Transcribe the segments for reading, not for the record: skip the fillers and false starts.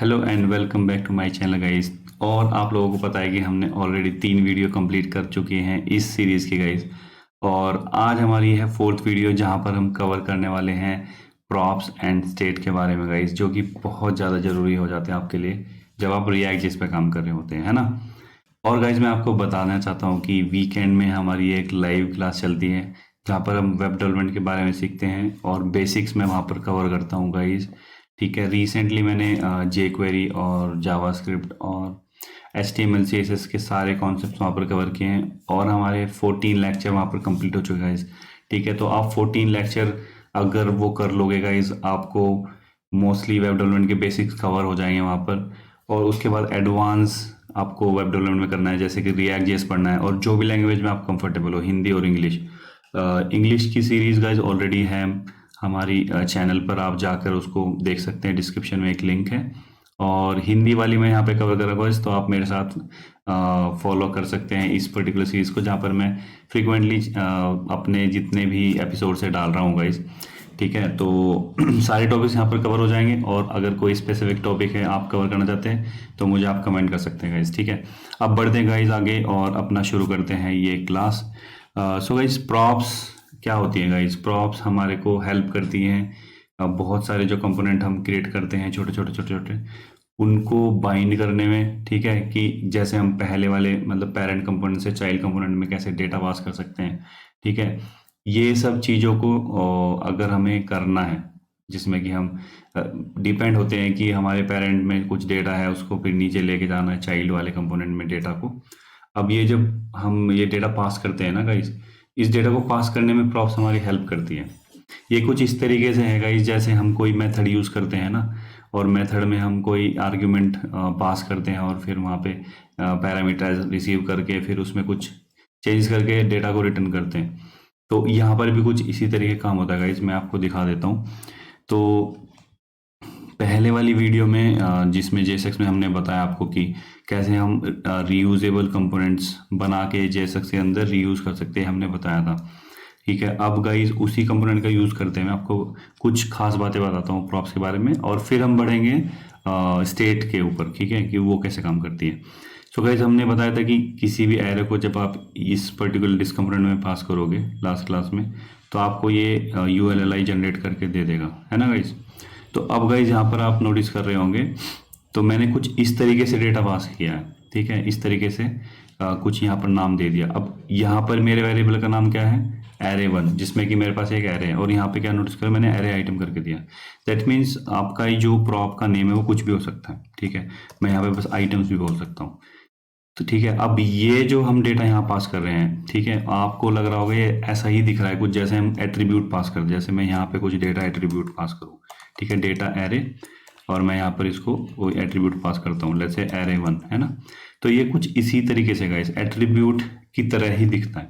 Hello and welcome back to my channel guys. और आप लोगों को पता है कि हमने ऑलरेडी 3 वीडियो कंप्लीट कर चुके हैं इस सीरीज़ की गाइस। और आज हमारी है 4th वीडियो जहां पर हम कवर करने वाले हैं प्रॉप्स एंड स्टेट के बारे में गाइस, जो कि बहुत ज़्यादा ज़रूरी हो जाते हैं आपके लिए जब आप रिएक्ट जिस पे काम कर रहे होते हैं, है ना। और गाइज मैं आपको बताना चाहता हूँ कि वीकेंड में हमारी एक लाइव क्लास चलती है जहाँ पर हम वेब डेवलपमेंट के बारे में सीखते हैं और बेसिक्स मैं वहाँ पर कवर करता हूँ गाइज। ठीक है, रिसेंटली मैंने जे क्वेरी और जावास्क्रिप्ट और HTML CSS के सारे कॉन्सेप्ट्स वहाँ पर कवर किए हैं और हमारे 14 लेक्चर वहाँ पर कंप्लीट हो चुके हैं गाइज। ठीक है, तो आप 14 लेक्चर अगर वो कर लोगे गाइज, आपको मोस्टली वेब डेवलपमेंट के बेसिक्स कवर हो जाएंगे वहाँ पर। और उसके बाद एडवांस आपको वेब डेवलपमेंट में करना है, जैसे कि रिएक्ट जेएस पढ़ना है और जो भी लैंग्वेज में आप कंफर्टेबल हो, हिंदी और इंग्लिश। इंग्लिश की सीरीज गाइज ऑलरेडी है हमारी चैनल पर, आप जाकर उसको देख सकते हैं, डिस्क्रिप्शन में एक लिंक है। और हिंदी वाली मैं यहाँ पे कवर कर रहा हूँ, तो आप मेरे साथ फॉलो कर सकते हैं इस पर्टिकुलर सीरीज़ को, जहाँ पर मैं फ्रिक्वेंटली अपने जितने भी एपिसोड से डाल रहा हूँ गाइज। ठीक है, तो सारे टॉपिक्स यहाँ पर कवर हो जाएंगे और अगर कोई स्पेसिफिक टॉपिक है आप कवर करना चाहते हैं तो मुझे आप कमेंट कर सकते हैं गाइज। ठीक है, अब बढ़ते हैं गाइज आगे और अपना शुरू करते हैं ये क्लास। सो गाइज, प्रॉप्स क्या होती है गाइज? प्रॉप्स हमारे को हेल्प करती हैं बहुत सारे जो कंपोनेंट हम क्रिएट करते हैं, छोटे छोटे छोटे छोटे, उनको बाइंड करने में। ठीक है, कि जैसे हम पहले वाले मतलब पेरेंट कंपोनेंट से चाइल्ड कंपोनेंट में कैसे डेटा पास कर सकते हैं। ठीक है, ये सब चीज़ों को अगर हमें करना है, जिसमें कि हम डिपेंड होते हैं कि हमारे पेरेंट में कुछ डेटा है, उसको फिर नीचे लेके जाना है चाइल्ड वाले कंपोनेंट में डेटा को। अब ये जब हम ये डेटा पास करते हैं ना गाइस, इस डेटा को पास करने में प्रॉप्स हमारी हेल्प करती है। ये कुछ इस तरीके से है गाइस, जैसे हम कोई मेथड यूज़ करते हैं ना, और मेथड में हम कोई आर्ग्यूमेंट पास करते हैं और फिर वहाँ पे पैरामीटर्स रिसीव करके फिर उसमें कुछ चेंज करके डेटा को रिटर्न करते हैं। तो यहाँ पर भी कुछ इसी तरीके का काम होता है गाइस, मैं आपको दिखा देता हूँ। तो पहले वाली वीडियो में जिसमें JSX में हमने बताया आपको कि कैसे हम रीयूजेबल कंपोनेंट्स बना के JSX के अंदर रीयूज कर सकते हैं, हमने बताया था। ठीक है, अब गाइस उसी कंपोनेंट का यूज़ करते हैं। मैं आपको कुछ खास बातें बताता हूँ प्रॉप्स के बारे में और फिर हम बढ़ेंगे स्टेट के ऊपर। ठीक है, कि वो कैसे काम करती है। सो गाइस, हमने बताया था कि किसी भी एरे को जब आप इस पर्टिकुलर डिस्क कंपोनेंट में पास करोगे लास्ट क्लास में, तो आपको ये ULLI जनरेट करके दे देगा, है ना गाइस। तो अब गाइस यहाँ पर आप नोटिस कर रहे होंगे, तो मैंने कुछ इस तरीके से डेटा पास किया है। ठीक है, इस तरीके से कुछ यहाँ पर नाम दे दिया। अब यहाँ पर मेरे वेरिएबल का नाम क्या है? array1, जिसमें कि मेरे पास एक एरे है। और यहाँ पे क्या नोटिस करो, मैंने एरे आइटम करके दिया। दैट मीन्स आपका ही जो प्रॉप का नेम है वो कुछ भी हो सकता है। ठीक है, मैं यहाँ पे बस आइटम्स भी बोल सकता हूँ। तो ठीक है, अब ये जो हम डेटा यहाँ पास कर रहे हैं, ठीक है, आपको लग रहा होगा ये ऐसा ही दिख रहा है कुछ, जैसे हम एट्रीब्यूट पास कर, जैसे मैं यहाँ पे कुछ डेटा एट्रीब्यूट पास करूँ। ठीक है, डेटा एरे, और मैं यहाँ पर इसको वो एट्रीब्यूट पास करता हूँ, जैसे array1, है ना। तो ये कुछ इसी तरीके से गाइस एट्रीब्यूट की तरह ही दिखता है।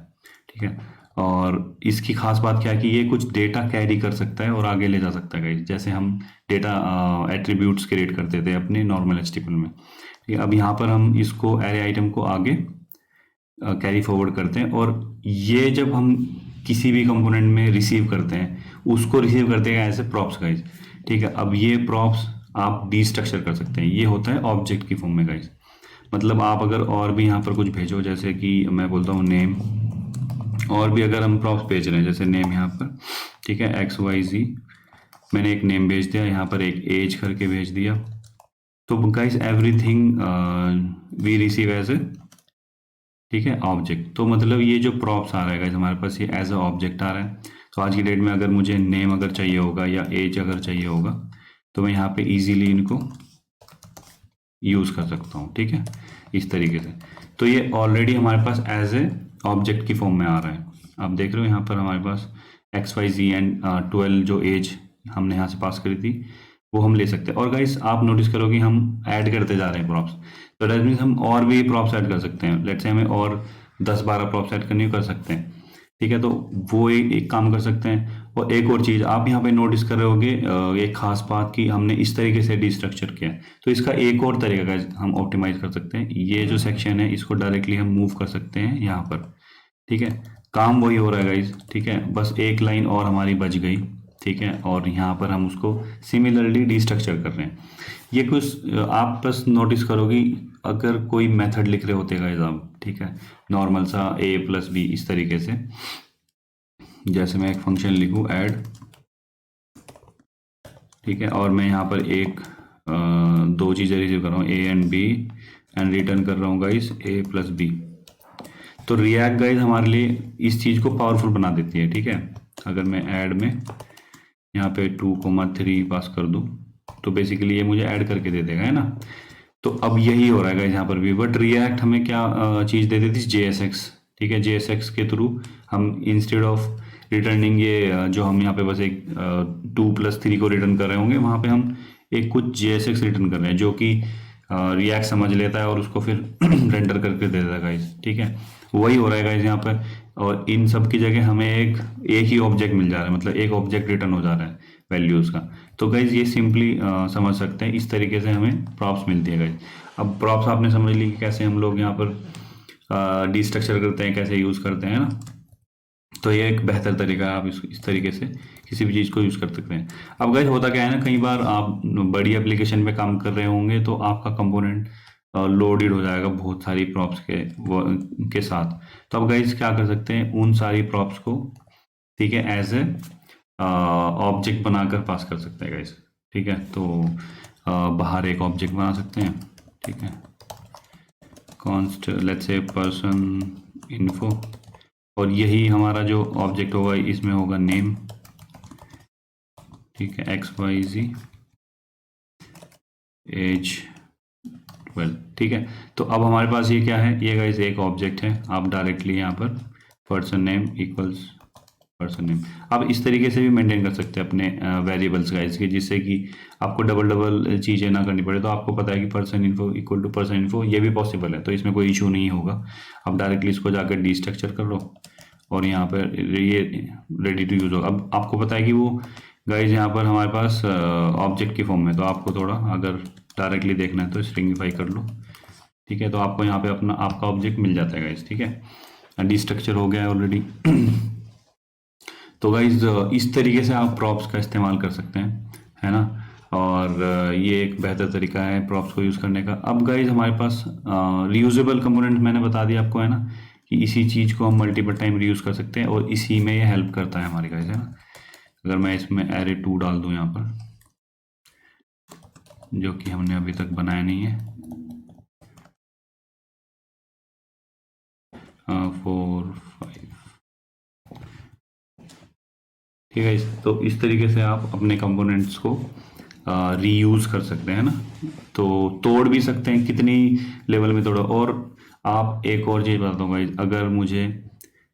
ठीक है, और इसकी खास बात क्या है कि ये कुछ डेटा कैरी कर सकता है और आगे ले जा सकता है गाइस, जैसे हम डेटा एट्रीब्यूट्स क्रिएट करते थे अपने नॉर्मल HTML में। ठीक है, अब यहाँ पर हम इसको एरे आइटम को आगे कैरी फॉरवर्ड करते हैं, और ये जब हम किसी भी कंपोनेंट में रिसीव करते हैं, उसको रिसीव करते हैं ऐसे प्रॉप्स गाइस। ठीक है, अब ये प्रॉप्स आप डिस्ट्रक्चर कर सकते हैं, ये होता है ऑब्जेक्ट की फॉर्म में गाइस। मतलब आप अगर और भी यहाँ पर कुछ भेजो, जैसे कि मैं बोलता हूँ नेम, और भी अगर हम प्रॉप्स भेज रहे हैं जैसे नेम यहाँ पर, ठीक है, XYZ, मैंने एक नेम भेज दिया, यहाँ पर एक एज करके भेज दिया। तो guys everything we receive as a, ठीक है, ऑब्जेक्ट। तो मतलब ये जो प्रॉप्स आ रहा है गाइस हमारे पास, ये एज ए ऑब्जेक्ट आ रहा है। तो आज की डेट में अगर मुझे नेम अगर चाहिए होगा या एज अगर चाहिए होगा, तो मैं यहाँ पे इजीली इनको यूज़ कर सकता हूँ। ठीक है, इस तरीके से। तो ये ऑलरेडी हमारे पास एज ए ऑब्जेक्ट की फॉर्म में आ रहा है। आप देख रहे हो यहाँ पर हमारे पास XYZ एंड 12 जो एज हमने यहाँ से पास करी थी वो हम ले सकते हैं। और गाइस आप नोटिस करोगे हम ऐड करते जा रहे हैं प्रॉप्स, तो दैट मीन्स हम और भी प्रॉप्स ऐड कर सकते हैं। लेट्स से हमें और 10-12 प्रॉप्स ऐड करनी कर सकते हैं। ठीक है, तो वो एक काम कर सकते हैं। और एक और चीज़ आप यहाँ पे नोटिस कर रहे होगे, एक खास बात कि हमने इस तरीके से डिस्ट्रक्चर किया है। तो इसका एक और तरीका हम ऑप्टिमाइज कर सकते हैं। ये जो सेक्शन है इसको डायरेक्टली हम मूव कर सकते हैं यहाँ पर। ठीक है, काम वही हो रहा है गाइज। ठीक है, बस एक लाइन और हमारी बच गई। ठीक है, और यहाँ पर हम उसको सिमिलरली डिस्ट्रक्चर कर रहे हैं। ये कुछ आप बस नोटिस करोगे, अगर कोई मेथड लिख रहे होते गाइस आप, ठीक है, नॉर्मल सा a+b इस तरीके से, जैसे मैं एक फंक्शन लिखूँ ऐड, ठीक है, और मैं यहाँ पर एक दो चीज़ें रिसीव कर रहा हूँ, a and b, and return कर रहा हूँ गाइस a+b। तो रिएक्ट गाइस हमारे लिए इस चीज़ को पावरफुल बना देती है, ठीक है। अगर मैं ऐड में यहाँ पे 2,3 पास कर दूँ तो बेसिकली ये मुझे ऐड करके दे देगा, है ना। तो अब यही हो रहा है गाइस यहाँ पर भी, बट रिएक्ट हमें क्या चीज़ दे देती, JSX, ठीक है। JSX के थ्रू हम इंस्टेड ऑफ रिटर्निंग ये जो हम यहाँ पे बस एक 2+3 को रिटर्न कर रहे होंगे, वहाँ पे हम एक कुछ JSX रिटर्न कर रहे हैं जो कि रिएक्ट समझ लेता है और उसको फिर रेंडर करके दे देता है गाइस, ठीक है। वही हो रहा है गाइस यहाँ पर, और इन सब की जगह हमें एक ही ऑब्जेक्ट मिल जा रहा है, मतलब एक ऑब्जेक्ट रिटर्न हो जा रहा है वैल्यूज़ का। तो गाइज ये सिंपली समझ सकते हैं, इस तरीके से हमें प्रॉप्स मिलती है गाइज। अब प्रॉप्स आपने समझ ली कि कैसे हम लोग यहाँ पर डिस्ट्रक्चर करते हैं, कैसे यूज़ करते हैं ना। तो ये एक बेहतर तरीका है, आप इस तरीके से किसी भी चीज़ को यूज़ कर सकते हैं। अब गाइज होता क्या है ना, कई बार आप बड़ी एप्लीकेशन पे काम कर रहे होंगे तो आपका कंपोनेंट लोडेड हो जाएगा बहुत सारी प्रॉप्स के साथ। तो अब गाइज क्या कर सकते हैं, उन सारी प्रॉप्स को, ठीक है, एज ए ऑब्जेक्ट बनाकर पास कर सकते हैं गाइस, ठीक है। तो बाहर एक ऑब्जेक्ट बना सकते हैं, ठीक है, const let's say person info, और यही हमारा जो ऑब्जेक्ट होगा इसमें होगा नेम, ठीक है, XYZ एज 12, ठीक है। तो अब हमारे पास ये क्या है, ये गाइस एक ऑब्जेक्ट है। आप डायरेक्टली यहाँ पर person name equals person name, आप इस तरीके से भी मेंटेन कर सकते हैं अपने वेरिएबल्स गाइस के, जिससे कि आपको डबल डबल चीज़ें ना करनी पड़े। तो आपको पता है कि person info equal to person info, ये भी पॉसिबल है, तो इसमें कोई इशू नहीं होगा। आप डायरेक्टली इसको जाकर डिस्ट्रक्चर कर लो और यहाँ पर ये रेडी टू यूज़ होगा। अब आपको पता है कि वो गाइज यहाँ पर हमारे पास ऑब्जेक्ट की फॉर्म में, तो आपको थोड़ा अगर डायरेक्टली देखना है तो स्ट्रिंगिफाई कर लो, ठीक है। तो आपको यहाँ पे अपना आपका ऑब्जेक्ट मिल जाता है गाइज, ठीक है, डिस्ट्रक्चर हो गया है ऑलरेडी। तो गाइज इस तरीके से आप प्रॉप्स का इस्तेमाल कर सकते हैं, है ना। और ये एक बेहतर तरीका है प्रॉप्स को यूज़ करने का। अब गाइज हमारे पास रीयूजेबल कंपोनेंट मैंने बता दिया आपको, है ना, कि इसी चीज़ को हम मल्टीपल टाइम रीयूज़ कर सकते हैं और इसी में ये हेल्प करता है हमारे गाइज, है ना। अगर मैं इसमें array2 डाल दूँ यहाँ पर, जो कि हमने अभी तक बनाया नहीं है, 4 5, ठीक है। तो इस तरीके से आप अपने कंपोनेंट्स को रीयूज़ कर सकते हैं ना। तो तोड़ भी सकते हैं, कितनी लेवल में तोड़ो। और आप एक और चीज़ बताता हूँ गाइस, अगर मुझे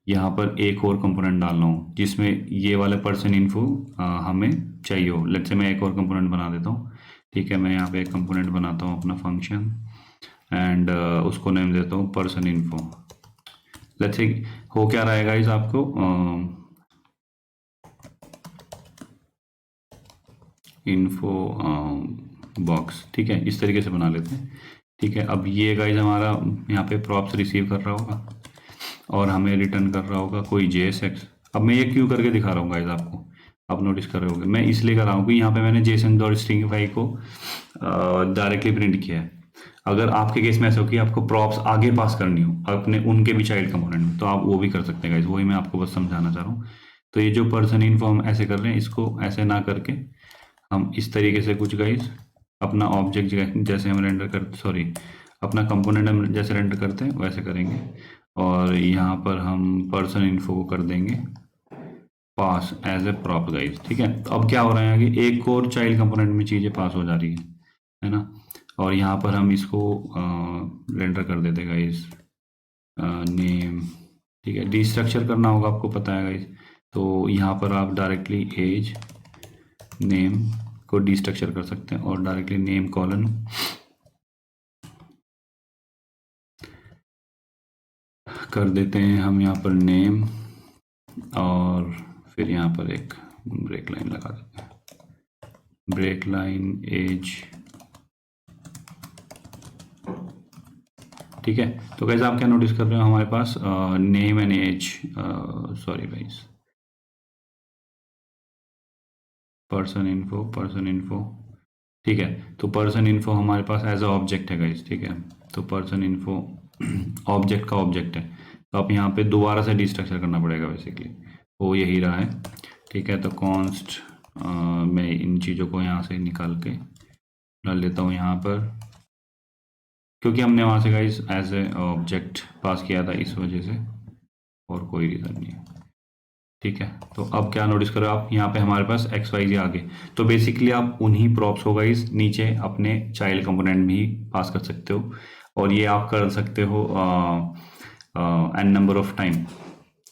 यहाँ पर एक और कंपोनेंट डालना हो जिसमें ये वाला पर्सन इन्फो हमें चाहिए हो, लेट्स से मैं एक और कंपोनेंट बना देता हूँ, ठीक है। मैं यहाँ पे एक कंपोनेंट बनाता हूँ अपना फंक्शन, एंड उसको नेम देता हूँ पर्सन इन्फो। लेट्स से हो क्या रहा है गाइस, आपको इन्फो बॉक्स, ठीक है, इस तरीके से बना लेते हैं, ठीक है। अब ये गाइज हमारा यहाँ पे प्रॉप्स रिसीव कर रहा होगा और हमें रिटर्न कर रहा होगा कोई JSX। अब मैं ये क्यों करके दिखा रहा हूँ गाइज आपको, आप नोटिस कर रहे होंगे, मैं इसलिए कर रहा हूँ कि यहाँ पे मैंने JSON.stringify को डायरेक्टली प्रिंट किया है। अगर आपके केस में ऐसा हो कि आपको प्रॉप्स आगे पास करनी हो अपने उनके भी चाइल्ड कंपोनेंट में, तो आप वो भी कर सकते हैं गाइज, वही मैं आपको बस समझाना चाह रहा हूँ। तो ये जो पर्सन इन्फो हम ऐसे कर रहे हैं, इसको ऐसे ना करके हम इस तरीके से कुछ गाइज अपना ऑब्जेक्ट जैसे हम रेंडर कर, सॉरी, अपना कंपोनेंट हम जैसे रेंडर करते हैं वैसे करेंगे, और यहाँ पर हम पर्सन इन्फो को कर देंगे पास एज ए प्रॉप गाइज, ठीक है। तो अब क्या हो रहा है कि एक और चाइल्ड कंपोनेंट में चीज़ें पास हो जा रही है ना। और यहाँ पर हम इसको रेंडर कर देते गाइज नेम, ठीक है। डिस्ट्रक्चर करना होगा, आपको पता है गाइज। तो यहाँ पर आप डायरेक्टली एज नेम को डिस्ट्रक्चर कर सकते हैं और डायरेक्टली नेम कॉलन कर देते हैं हम यहाँ पर नेम, और फिर यहाँ पर एक ब्रेक लाइन लगा देते हैं, ब्रेक लाइन एज, ठीक है। तो कैसे आप क्या नोटिस कर रहे हो, हमारे पास name and age, sorry guys, person info, ठीक है। तो पर्सन इन्फो हमारे पास एज अ ऑब्जेक्ट है गाइस, ठीक है। तो पर्सन इन्फो ऑब्जेक्ट का ऑब्जेक्ट है, तो आप यहाँ पे दोबारा से डिस्ट्रक्चर करना पड़ेगा बेसिकली, वो यही रहा है, ठीक है। तो कॉन्स्ट मैं इन चीज़ों को यहाँ से निकाल के डाल देता हूँ यहाँ पर, क्योंकि हमने वहाँ से गाइस एज ए ऑब्जेक्ट पास किया था, इस वजह से, और कोई रीज़न नहीं है, ठीक है। तो अब क्या नोटिस करो आप, यहाँ पे हमारे पास एक्स वाई जी आ गए। तो बेसिकली आप उन्हीं प्रॉप्स को गाइस नीचे अपने चाइल्ड कंपोनेंट भी पास कर सकते हो, और ये आप कर सकते हो n number of time.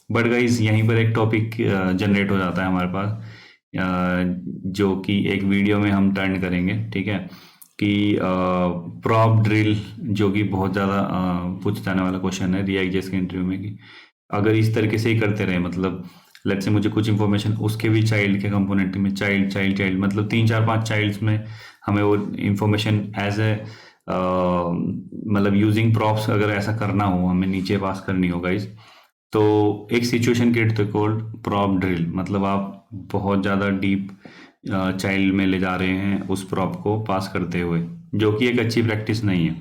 But guys यहीं पर एक टॉपिक जनरेट हो जाता है हमारे पास, जो कि एक वीडियो में हम टर्न करेंगे, ठीक है, कि प्रॉप ड्रिल, जो कि बहुत ज़्यादा पूछ जाने वाला क्वेश्चन है रिएक्ट के इंटरव्यू में, कि अगर इस तरीके से ही करते रहे, मतलब लेट्स से मुझे कुछ इन्फॉर्मेशन उसके भी चाइल्ड के कंपोनेंट में, चाइल्ड चाइल्ड चाइल्ड मतलब 3 4 5 चाइल्ड्स में हमें वो इन्फॉर्मेशन एज ए मतलब यूजिंग प्रॉप्स अगर ऐसा करना हो, हमें नीचे पास करनी हो गाइस, तो एक situation create called prop drill, मतलब आप बहुत ज़्यादा डीप चाइल्ड में ले जा रहे हैं उस प्रॉप को पास करते हुए, जो कि एक अच्छी प्रैक्टिस नहीं है,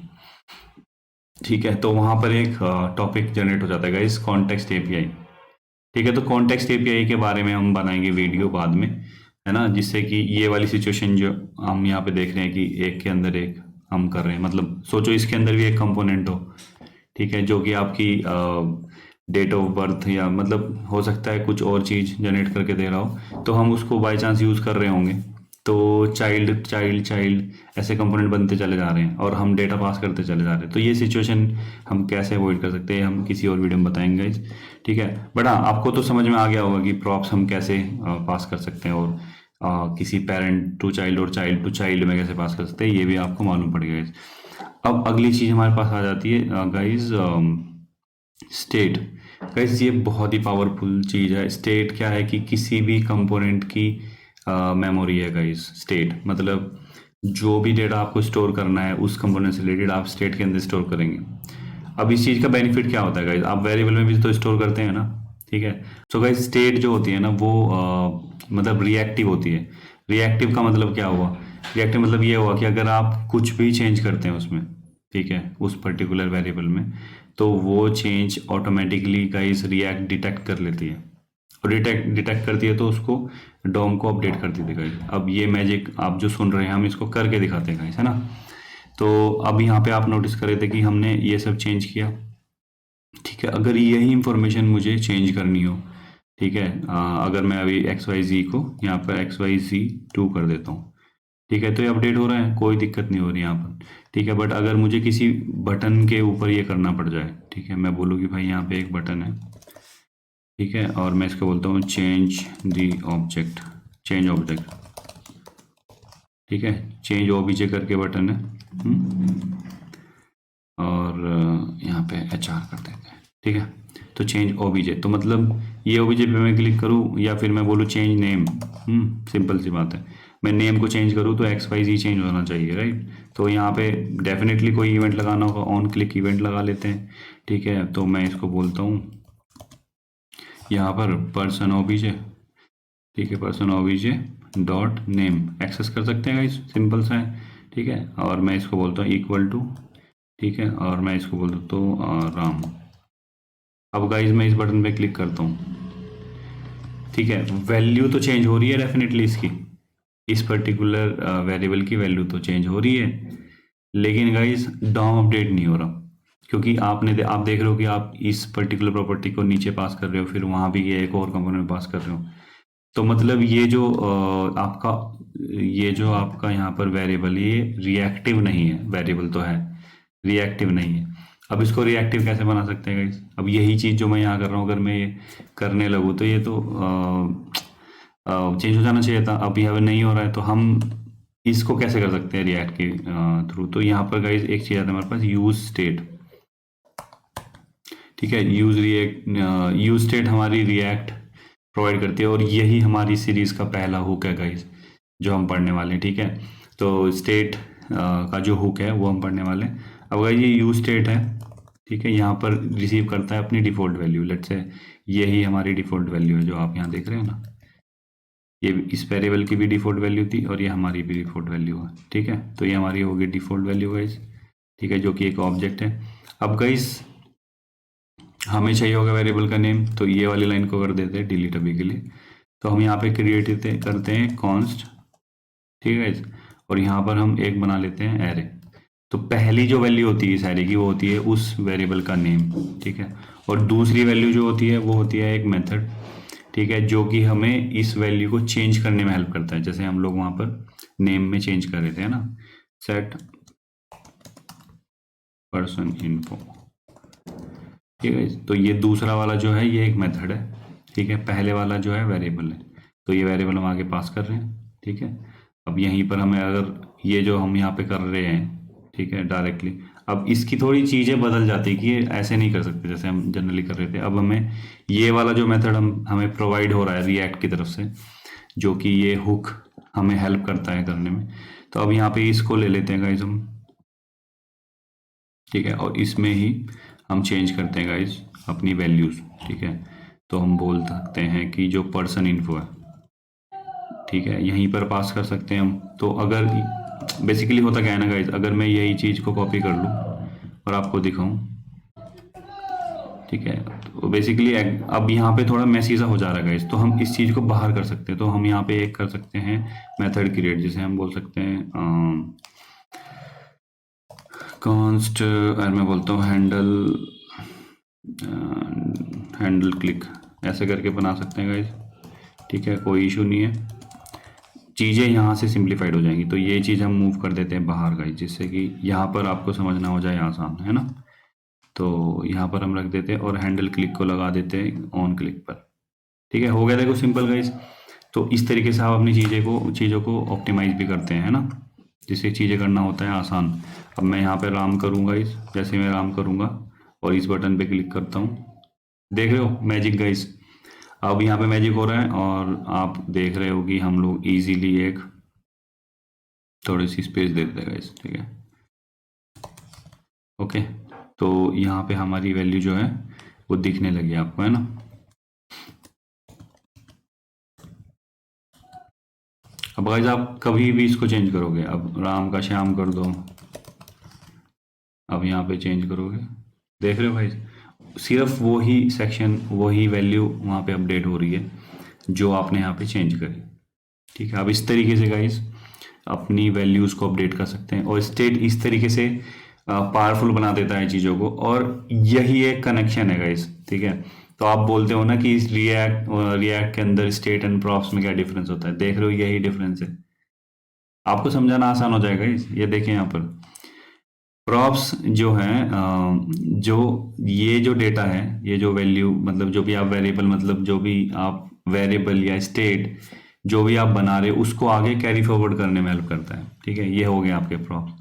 ठीक है। तो वहाँ पर एक टॉपिक जनरेट हो जाता है गाइस, कॉन्टेक्स्ट एपीआई, ठीक है। तो कॉन्टेक्स्ट एपीआई के बारे में हम बनाएंगे वीडियो बाद में, है ना, जिससे कि ये वाली सिचुएशन जो हम यहाँ पे देख रहे हैं कि एक के अंदर एक हम कर रहे हैं, मतलब सोचो इसके अंदर भी एक कंपोनेंट हो, ठीक है, जो कि आपकी डेट ऑफ बर्थ या मतलब हो सकता है कुछ और चीज़ जनरेट करके दे रहा हो, तो हम उसको बाय चांस यूज़ कर रहे होंगे, तो चाइल्ड चाइल्ड चाइल्ड ऐसे कंपोनेंट बनते चले जा रहे हैं और हम डेटा पास करते चले जा रहे हैं। तो ये सिचुएशन हम कैसे अवॉइड कर सकते हैं, हम किसी और वीडियो में बताएंगे guys, ठीक है। बट हाँ, आपको तो समझ में आ गया होगा कि प्रॉप्स हम कैसे पास कर सकते हैं, और किसी पेरेंट टू चाइल्ड और चाइल्ड टू चाइल्ड में कैसे पास कर सकते हैं, ये भी आपको मालूम पड़ेगा guys। अब अगली चीज़ हमारे पास आ जाती है गाइज, स्टेट। गाइज ये बहुत ही पावरफुल चीज़ है। स्टेट क्या है कि किसी भी कंपोनेंट की मेमोरी है गाइज। स्टेट मतलब जो भी डेटा आपको स्टोर करना है उस कंपोनेंट से रिलेटेड आप स्टेट के अंदर स्टोर करेंगे। अब इस चीज़ का बेनिफिट क्या होता है गाइज, आप वेरिएबल में भी तो स्टोर करते हैं ना, ठीक है। तो गाइज स्टेट जो होती है ना वो मतलब रिएक्टिव होती है। रिएक्टिव का मतलब क्या हुआ, रिएक्टिव मतलब ये हुआ कि अगर आप कुछ भी चेंज करते हैं उसमें, ठीक है, उस पर्टिकुलर वेरिएबल में, तो वो change automatically guys react detect कर लेती है, और डिटेक्ट करती है तो उसको डोम को अपडेट कर देती है गाइस। अब ये मैजिक आप जो सुन रहे हैं हम इसको करके दिखाते हैं गाइस, है ना। तो अब यहाँ पे आप नोटिस कर रहे थे कि हमने ये सब चेंज किया, ठीक है। अगर यही इंफॉर्मेशन मुझे चेंज करनी हो, ठीक है, अगर मैं अभी एक्स वाई जी को यहाँ पर XYZ2 कर देता हूँ, ठीक है, तो ये अपडेट हो रहा है, कोई दिक्कत नहीं हो रही यहाँ पर, ठीक है। बट अगर मुझे किसी बटन के ऊपर ये करना पड़ जाए, ठीक है, मैं बोलूँ कि भाई यहाँ पे एक बटन है, ठीक है, और मैं इसको बोलता हूँ change the object, change object, ठीक है, चेंज ओबीजे करके बटन है, और यहाँ पे HR कर देते हैं, ठीक है। तो चेंज ओबीजे, तो मतलब ये ओबीजे पे मैं क्लिक करूँ या फिर मैं बोलूँ चेंज नेम, सिंपल सी बात है, मैं नेम को चेंज करूँ तो XYZ चेंज होना चाहिए, राइट। तो यहाँ पे डेफिनेटली कोई इवेंट लगाना होगा, ऑन क्लिक इवेंट लगा लेते हैं, ठीक है। तो मैं इसको बोलता हूँ यहाँ पर पर्सन ओबीजे, ठीक है, person OBJ dot name access कर सकते हैं गाइस, सिंपल सा है, ठीक है। और मैं इसको बोलता हूँ इक्वल टू, ठीक है, और मैं इसको बोल देता हूँ राम। अब गाइस मैं इस बटन पे क्लिक करता हूँ, ठीक है, वैल्यू तो चेंज हो रही है डेफिनेटली इसकी, इस पर्टिकुलर वेरिएबल की वैल्यू तो चेंज हो रही है, लेकिन गाइस डॉम अपडेट नहीं हो रहा, क्योंकि आप देख रहे हो कि आप इस पर्टिकुलर प्रॉपर्टी को नीचे पास कर रहे हो, फिर वहाँ भी ये एक और कंपोनेंट पास कर रहे हो, तो मतलब ये जो आपका यहाँ पर वेरिएबल, ये रिएक्टिव नहीं है, वेरिएबल तो है, रिएक्टिव नहीं है। अब इसको रिएक्टिव कैसे बना सकते हैं गाइस, अब यही चीज़ जो मैं यहाँ कर रहा हूँ, अगर मैं ये करने लगूँ तो ये तो चेंज हो जाना चाहिए था, अभी अगर नहीं हो रहा है, तो हम इसको कैसे कर सकते हैं रिएक्ट के थ्रू। तो यहाँ पर गाइस एक चीज़ आता है हमारे पास, यूज स्टेट, ठीक है, यूज स्टेट हमारी रिएक्ट प्रोवाइड करती है, और यही हमारी सीरीज का पहला हुक है गाइस जो हम पढ़ने वाले हैं, ठीक है। तो स्टेट का जो हुक है वो हम पढ़ने वाले हैं। अब गाइस ये यूज स्टेट है, ठीक है, यहाँ पर रिसीव करता है अपनी डिफ़ॉल्ट वैल्यू, लेट्स से यही हमारी डिफ़ॉल्ट वैल्यू है जो आप यहाँ देख रहे हैं ना, ये इस वेरिएबल की भी डिफ़ॉल्ट वैल्यू थी और ये हमारी भी डिफ़ॉल्ट वैल्यू है, ठीक है। तो ये हमारी होगी डिफ़ॉल्ट वैल्यू गाइस, ठीक है, जो कि एक ऑब्जेक्ट है। अब गाइस हमें चाहिए होगा वेरिएबल का नेम, तो ये वाली लाइन को कर देते हैं डिलीट अभी के लिए। तो हम यहाँ पे क्रिएट करते हैं कॉन्स्ट, ठीक है, और यहाँ पर हम एक बना लेते हैं एरे। तो पहली जो वैल्यू होती है इस एरे की वो होती है उस वेरिएबल का नेम, ठीक है, और दूसरी वैल्यू जो होती है वो होती है एक मेथड, ठीक है, जो कि हमें इस वैल्यू को चेंज करने में हेल्प करता है। जैसे हम लोग वहाँ पर नेम में चेंज कर रहे थे, है ना, सेट पर्सन इन्फो, ठीक है। तो ये दूसरा वाला जो है ये एक मेथड है, ठीक है, पहले वाला जो है वेरिएबल है। तो ये वेरिएबल हम आगे पास कर रहे हैं, ठीक है। अब यहीं पर हमें अगर ये जो हम यहाँ पे कर रहे हैं, ठीक है, डायरेक्टली, अब इसकी थोड़ी चीज़ें बदल जाती है कि ये ऐसे नहीं कर सकते जैसे हम जनरली कर रहे थे। अब हमें ये वाला जो मेथड हमें प्रोवाइड हो रहा है रिएक्ट की तरफ से, जो कि ये हुक हमें हेल्प करता है करने में। तो अब यहाँ पे इसको ले लेते हैं गाइज हम, ठीक है, और इसमें ही हम चेंज करते हैं गाइज अपनी वैल्यूज़, ठीक है। तो हम बोल सकते हैं कि जो पर्सन इन्फो है, ठीक है, यहीं पर पास कर सकते हैं हम। तो अगर बेसिकली होता क्या है ना गाइज, अगर मैं यही चीज़ को कॉपी कर लूँ और आपको दिखाऊं, ठीक है, तो बेसिकली अब यहाँ पे थोड़ा मैसी सा हो जा रहा है गाइज, तो हम इस चीज़ को बाहर कर सकते हैं। तो हम यहाँ पे एक कर सकते हैं मेथड क्रिएट, जिसे हम बोल सकते हैं कॉन्स्ट, और मैं बोलता हूँ हैंडल क्लिक, ऐसे करके बना सकते हैं गाइज, ठीक है, कोई इशू नहीं है, चीज़ें यहाँ से सिंप्लीफाइड हो जाएंगी। तो ये चीज़ हम मूव कर देते हैं बाहर गाइज, जिससे कि यहाँ पर आपको समझना हो जाए आसान, है ना। तो यहाँ पर हम रख देते हैं और हैंडल क्लिक को लगा देते हैं ऑन क्लिक पर, ठीक है, हो गया देखो सिंपल गाइज। तो इस तरीके से आप अपनी चीज़ों को ऑप्टिमाइज भी करते हैं, है ना, जिससे चीज़ें करना होता है आसान। अब मैं यहाँ पे राम करूँगा, इस जैसे मैं राम करूँगा और इस बटन पे क्लिक करता हूँ, देख रहे हो मैजिक गाइज, अब यहाँ पे मैजिक हो रहा है और आप देख रहे हो कि हम लोग इजीली एक थोड़ी सी स्पेस दे देते हैं गाइज, ठीक है, ओके। तो यहाँ पे हमारी वैल्यू जो है वो दिखने लगी आपको, है ना। अब गाइज आप कभी भी इसको चेंज करोगे, अब राम का श्याम कर दो, अब यहाँ पे चेंज करोगे, देख रहे हो भाई, सिर्फ वही सेक्शन वही वैल्यू वहाँ पे अपडेट हो रही है जो आपने यहाँ पे चेंज करी, ठीक है। अब इस तरीके से गाइज अपनी वैल्यूज़ को अपडेट कर सकते हैं और स्टेट इस तरीके से पावरफुल बना देता है चीज़ों को, और यही एक कनेक्शन है गाइज, ठीक है। तो आप बोलते हो ना कि इस रिएक्ट के अंदर स्टेट एंड प्रॉप्स में क्या डिफरेंस होता है, देख रहे हो यही डिफरेंस है। आपको समझाना आसान हो जाएगा ये देखें यहाँ पर प्रॉप्स जो है, जो ये जो डेटा है, ये जो वैल्यू मतलब जो भी आप वेरिएबल मतलब जो भी आप वेरिएबल या स्टेट जो भी आप बना रहे हो उसको आगे कैरी फॉरवर्ड करने में हेल्प करता है, ठीक है। ये हो गए आपके प्रॉप्स।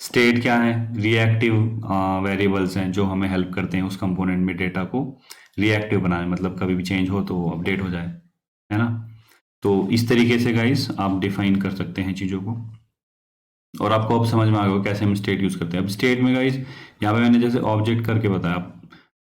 स्टेट क्या है, रिएक्टिव वेरिएबल्स हैं जो हमें हेल्प करते हैं उस कंपोनेंट में डेटा को रिएक्टिव बनाने, मतलब कभी भी चेंज हो तो अपडेट हो जाए, है ना। तो इस तरीके से गाइस आप डिफाइन कर सकते हैं चीज़ों को, और आपको अब समझ में आ गया कैसे हम स्टेट यूज़ करते हैं। अब स्टेट में गाइस यहाँ पे मैंने जैसे ऑब्जेक्ट करके बताया,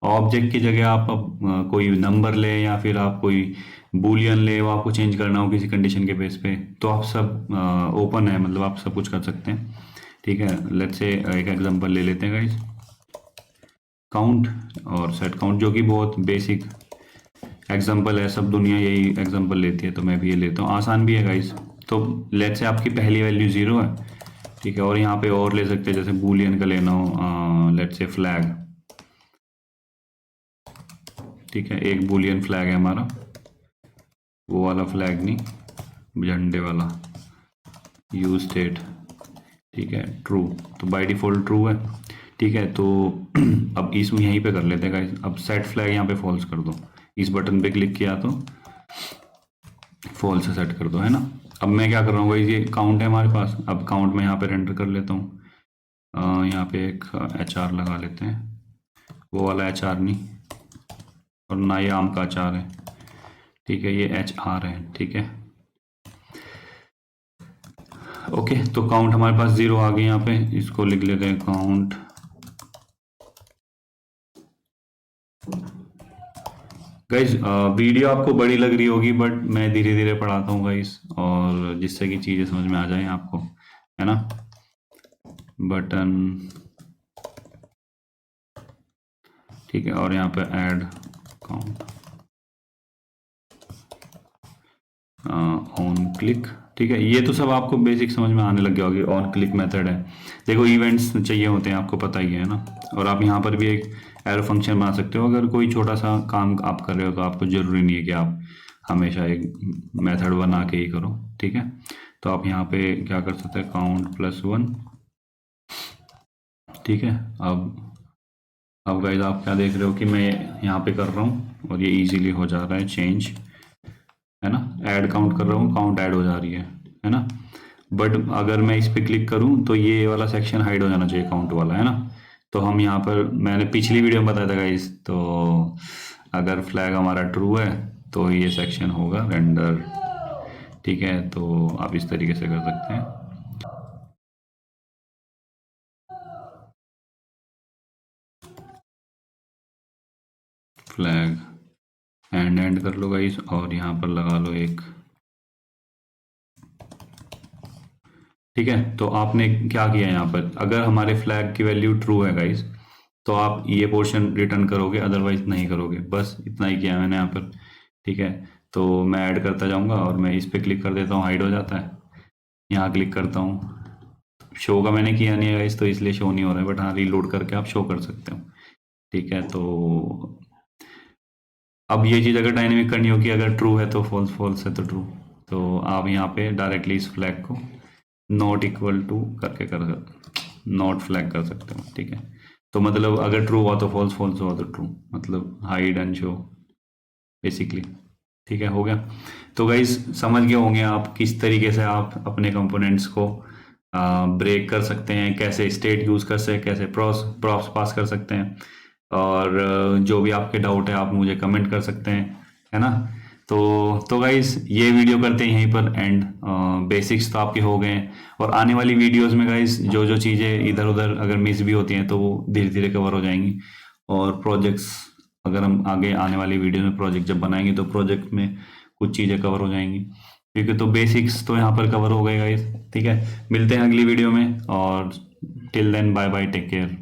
ऑब्जेक्ट की जगह आप अब कोई नंबर ले या फिर आप कोई बूलियन ले, वो आपको चेंज करना हो किसी कंडीशन के बेस पे, तो आप सब ओपन है, मतलब आप सब कुछ कर सकते हैं, ठीक है। लेट्स से एक एग्जांपल ले लेते हैं गाइस, काउंट और सेट काउंट, जो कि बहुत बेसिक एग्जांपल है, सब दुनिया यही एग्जांपल लेती है, तो मैं भी ये लेता हूँ, आसान भी है गाइस। तो लेट्स से आपकी पहली वैल्यू 0 है, ठीक है, और यहाँ पे और ले सकते हैं, जैसे बूलियन का लेना हो, लेट्स से फ्लैग, ठीक है, एक बूलियन फ्लैग है हमारा, वो वाला फ्लैग नहीं, झंडे वाला, यूज स्टेट, ठीक है, ट्रू, तो बाय डिफॉल्ट ट्रू है, ठीक है। तो अब इसमें यहीं पे कर लेते हैं गाइस, अब सेट फ्लैग यहाँ पे फॉल्स कर दो, इस बटन पे क्लिक किया तो फॉल्स सेट कर दो, है ना। अब मैं क्या कर रहा हूँ गाइस, ये काउंट है हमारे पास, अब काउंट में यहाँ पे रेंडर कर लेता हूँ, यहाँ पे एक HR लगा लेते हैं, वो वाला HR नहीं, और ना ये आम का अचार है, ठीक है, ये HR है, ठीक है, ओके। तो काउंट हमारे पास 0 आ गई, यहाँ पे इसको लिख लेते हैं काउंट गाइस वीडियो आपको बड़ी लग रही होगी बट मैं धीरे धीरे पढ़ाता हूँ गाइस, और जिससे कि चीज़ें समझ में आ जाए आपको, है ना। बटन, ठीक है, और यहाँ पे ऐड काउंट, ऑन क्लिक, ठीक है। ये तो सब आपको बेसिक समझ में आने लग गया होगी। ऑन क्लिक मेथड है, देखो इवेंट्स चाहिए होते हैं आपको पता ही है ना। और आप यहाँ पर भी एक एरो फंक्शन बना सकते हो अगर कोई छोटा सा काम आप कर रहे हो, तो आपको ज़रूरी नहीं है कि आप हमेशा एक मेथड बना के ही करो, ठीक है। तो आप यहाँ पे क्या कर सकते हैं, काउंट +1, ठीक है। अब गाइस आप क्या देख रहे हो कि मैं यहाँ पे कर रहा हूँ और ये इजीली हो जा रहा है चेंज, है ना। ऐड काउंट कर रहा हूँ, काउंट ऐड हो जा रही है ना। बट अगर मैं इस पे क्लिक करूँ तो ये वाला सेक्शन हाइड हो जाना चाहिए, काउंट वाला, है ना। तो हम यहाँ पर, मैंने पिछली वीडियो में बताया था गाइस, तो अगर फ्लैग हमारा ट्रू है तो ये सेक्शन होगा रेंडर, ठीक है। तो आप इस तरीके से कर सकते हैं। फ्लैग एंड कर लो गाइस, और यहाँ पर लगा लो एक, ठीक है। तो आपने क्या किया यहाँ पर, अगर हमारे फ्लैग की वैल्यू ट्रू है गाइस, तो आप ये पोर्शन रिटर्न करोगे, अदरवाइज नहीं करोगे। बस इतना ही किया मैंने यहाँ पर, ठीक है। तो मैं ऐड करता जाऊँगा और मैं इस पर क्लिक कर देता हूँ, हाइड हो जाता है। यहाँ क्लिक करता हूँ, शो का मैंने किया नहीं है गाइस, तो इसलिए शो नहीं हो रहा है, बट हाँ रीलोड करके आप शो कर सकते हो, ठीक है। तो अब ये चीज़ अगर डायनेमिक करनी होगी, अगर ट्रू है तो फॉल्स, फॉल्स है तो ट्रू, तो आप यहाँ पे डायरेक्टली इस फ्लैग को नॉट इक्वल टू करके कर नॉट फ्लैग कर सकते हो, ठीक है। तो मतलब अगर ट्रू हुआ तो फॉल्स, फॉल्स हुआ तो ट्रू, मतलब हाइड एंड शो बेसिकली, ठीक है। हो गया। तो गाइज समझ गए होंगे आप किस तरीके से आप अपने कंपोनेंट्स को ब्रेक कर सकते हैं, कैसे स्टेट यूज़ कर सकते हैं, कैसे प्रॉप्स पास कर सकते हैं। और जो भी आपके डाउट है आप मुझे कमेंट कर सकते हैं, है ना। तो गाइस ये वीडियो करते हैं यहीं पर एंड। बेसिक्स तो आपके हो गए हैं, और आने वाली वीडियोस में गाइस जो जो चीज़ें इधर उधर अगर मिस भी होती हैं तो वो धीरे धीरे कवर हो जाएंगी। और प्रोजेक्ट्स, अगर हम आगे आने वाली वीडियो में प्रोजेक्ट जब बनाएंगे तो प्रोजेक्ट में कुछ चीज़ें कवर हो जाएंगी, ठीक है। तो बेसिक्स तो यहाँ पर कवर हो गए गाइस, ठीक है। मिलते हैं अगली वीडियो में, और till then bye bye, take care.